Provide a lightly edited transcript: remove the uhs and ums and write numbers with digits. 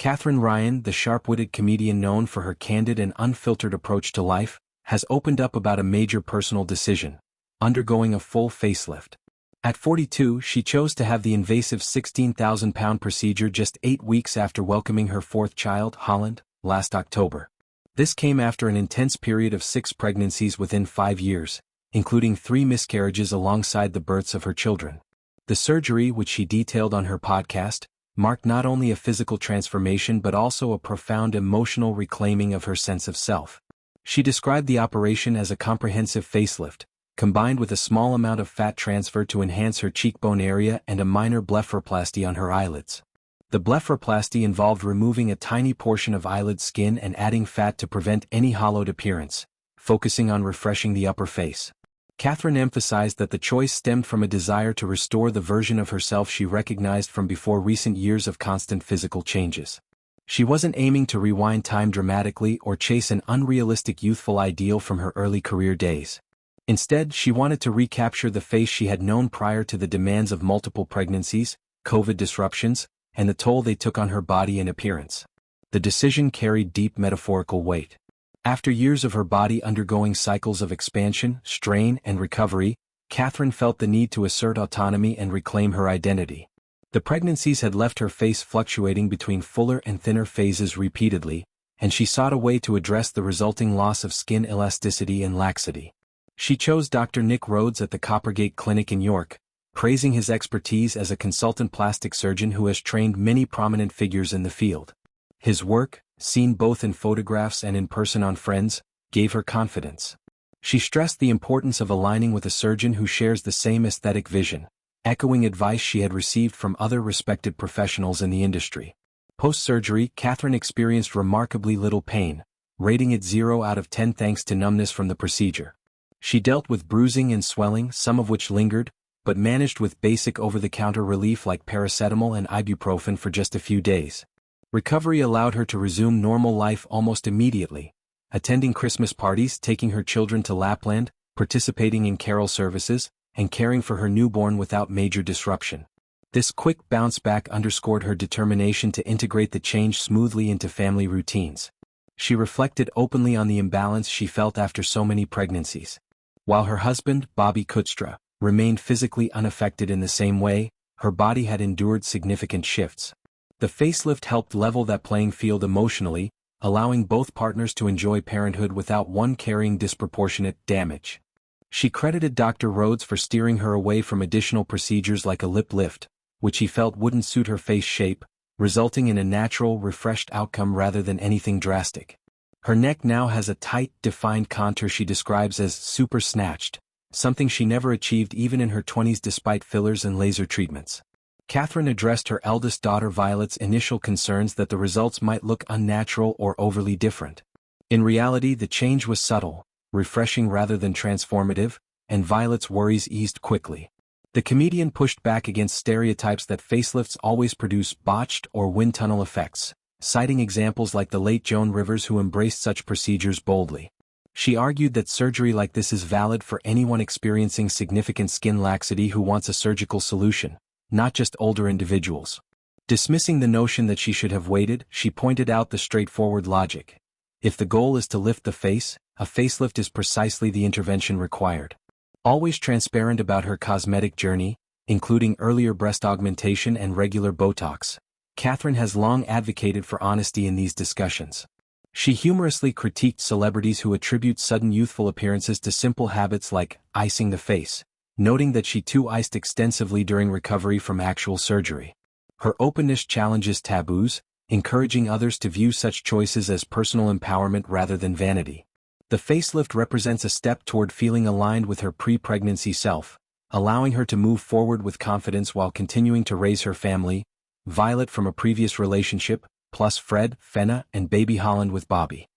Katherine Ryan, the sharp-witted comedian known for her candid and unfiltered approach to life, has opened up about a major personal decision: undergoing a full facelift. At 42, she chose to have the invasive 16,000-pound procedure just 8 weeks after welcoming her fourth child, Holland, last October. This came after an intense period of 6 pregnancies within 5 years, including 3 miscarriages alongside the births of her children. The surgery, which she detailed on her podcast, marked not only a physical transformation but also a profound emotional reclaiming of her sense of self. She described the operation as a comprehensive facelift, combined with a small amount of fat transfer to enhance her cheekbone area and a minor blepharoplasty on her eyelids. The blepharoplasty involved removing a tiny portion of eyelid skin and adding fat to prevent any hollowed appearance, focusing on refreshing the upper face. Katherine emphasized that the choice stemmed from a desire to restore the version of herself she recognized from before recent years of constant physical changes. She wasn't aiming to rewind time dramatically or chase an unrealistic youthful ideal from her early career days. Instead, she wanted to recapture the face she had known prior to the demands of multiple pregnancies, COVID disruptions, and the toll they took on her body and appearance. The decision carried deep metaphorical weight. After years of her body undergoing cycles of expansion, strain, and recovery, Katherine felt the need to assert autonomy and reclaim her identity. The pregnancies had left her face fluctuating between fuller and thinner phases repeatedly, and she sought a way to address the resulting loss of skin elasticity and laxity. She chose Dr. Nick Rhodes at the Coppergate Clinic in York, praising his expertise as a consultant plastic surgeon who has trained many prominent figures in the field. His work, seen both in photographs and in person on Friends, gave her confidence. She stressed the importance of aligning with a surgeon who shares the same aesthetic vision, echoing advice she had received from other respected professionals in the industry. Post-surgery, Katherine experienced remarkably little pain, rating it 0 out of 10 thanks to numbness from the procedure. She dealt with bruising and swelling, some of which lingered, but managed with basic over-the-counter relief like paracetamol and ibuprofen for just a few days. Recovery allowed her to resume normal life almost immediately, attending Christmas parties, taking her children to Lapland, participating in carol services, and caring for her newborn without major disruption. This quick bounce back underscored her determination to integrate the change smoothly into family routines. She reflected openly on the imbalance she felt after so many pregnancies. While her husband, Bobby Kutstra, remained physically unaffected in the same way, her body had endured significant shifts. The facelift helped level that playing field emotionally, allowing both partners to enjoy parenthood without one carrying disproportionate damage. She credited Dr. Rhodes for steering her away from additional procedures like a lip lift, which he felt wouldn't suit her face shape, resulting in a natural, refreshed outcome rather than anything drastic. Her neck now has a tight, defined contour she describes as super snatched, something she never achieved even in her 20s despite fillers and laser treatments. Katherine addressed her eldest daughter Violet's initial concerns that the results might look unnatural or overly different. In reality, the change was subtle, refreshing rather than transformative, and Violet's worries eased quickly. The comedian pushed back against stereotypes that facelifts always produce botched or wind tunnel effects, citing examples like the late Joan Rivers who embraced such procedures boldly. She argued that surgery like this is valid for anyone experiencing significant skin laxity who wants a surgical solution, not just older individuals. Dismissing the notion that she should have waited, she pointed out the straightforward logic. If the goal is to lift the face, a facelift is precisely the intervention required. Always transparent about her cosmetic journey, including earlier breast augmentation and regular Botox, Katherine has long advocated for honesty in these discussions. She humorously critiqued celebrities who attribute sudden youthful appearances to simple habits like icing the face, noting that she too iced extensively during recovery from actual surgery. Her openness challenges taboos, encouraging others to view such choices as personal empowerment rather than vanity. The facelift represents a step toward feeling aligned with her pre-pregnancy self, allowing her to move forward with confidence while continuing to raise her family, Violet from a previous relationship, plus Fred, Fenna, and baby Holland with Bobby.